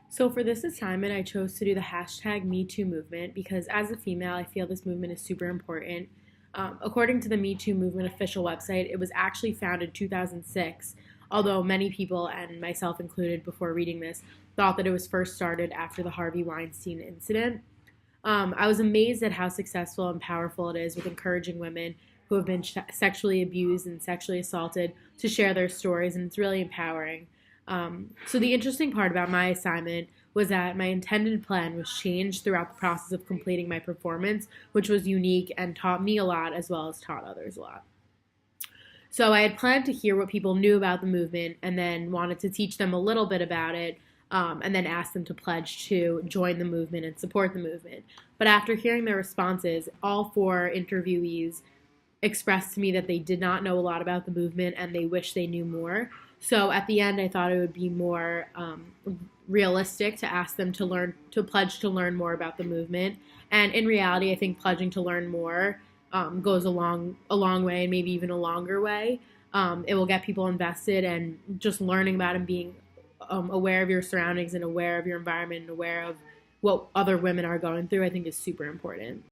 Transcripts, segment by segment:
So for this assignment, I chose to do the hashtag #MeToo movement because as a female, I feel this movement is super important. According to the Me Too movement official website, it was actually founded in 2006, although many people, and myself included before reading this, thought that it was first started after the Harvey Weinstein incident. I was amazed at how successful and powerful it is with encouraging women who have been sexually abused and sexually assaulted to share their stories, and it's really empowering. So the interesting part about my assignment was that my intended plan was changed throughout the process of completing my performance, which was unique and taught me a lot as well as taught others a lot. So I had planned to hear what people knew about the movement and then wanted to teach them a little bit about it, and then ask them to pledge to join the movement and support the movement. But after hearing their responses, all four interviewees expressed to me that they did not know a lot about the movement and they wish they knew more. So at the end, I thought it would be more realistic to ask them to pledge to learn more about the movement. And in reality, I think pledging to learn more goes a long way, and maybe even a longer way. It will get people invested, and just learning about and being aware of your surroundings and aware of your environment and aware of what other women are going through, I think is super important.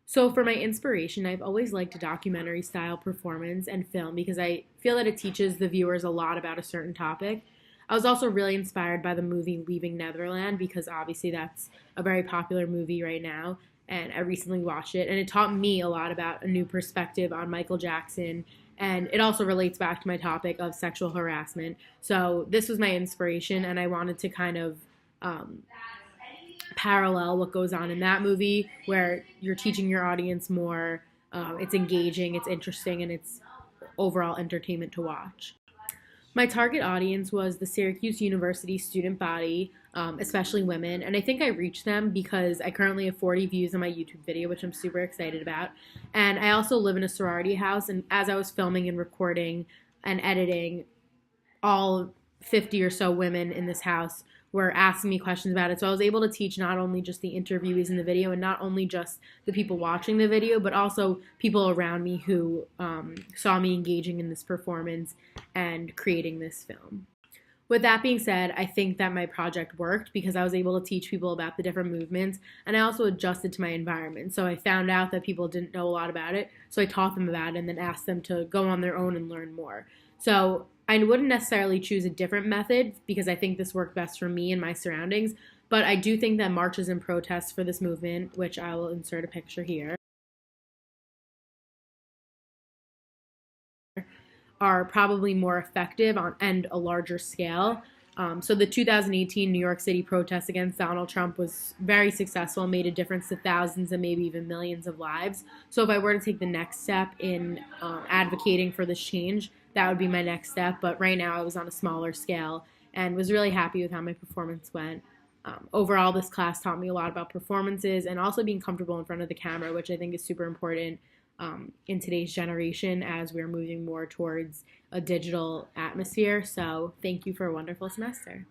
So for my inspiration, I've always liked a documentary style performance and film because I feel that it teaches the viewers a lot about a certain topic. I was also really inspired by the movie Leaving Neverland because obviously that's a very popular movie right now, and I recently watched it and it taught me a lot about a new perspective on Michael Jackson, and it also relates back to my topic of sexual harassment. So this was my inspiration, and I wanted to kind of um, parallel what goes on in that movie where you're teaching your audience more. It's engaging, it's interesting, and it's overall entertainment to watch. My target audience was the Syracuse University student body, especially women, and I think I reached them because I currently have 40 views on my YouTube video, which I'm super excited about. And I also live in a sorority house, and as I was filming and recording and editing, all 50 or so women in this house were asking me questions about it. So I was able to teach not only just the interviewees in the video and not only just the people watching the video, but also people around me who saw me engaging in this performance and creating this film. With that being said, I think that my project worked because I was able to teach people about the different movements, and I also adjusted to my environment. So I found out that people didn't know a lot about it, so I taught them about it and then asked them to go on their own and learn more. So I wouldn't necessarily choose a different method because I think this worked best for me and my surroundings, but I do think that marches and protests for this movement, which I will insert a picture here, are probably more effective on and a larger scale. So the 2018 New York City protest against Donald Trump was very successful and made a difference to thousands and maybe even millions of lives. So if I were to take the next step in advocating for this change, that would be my next step. But right now I was on a smaller scale and was really happy with how my performance went. Overall, this class taught me a lot about performances and also being comfortable in front of the camera, which I think is super important in today's generation as we're moving more towards a digital atmosphere. So thank you for a wonderful semester.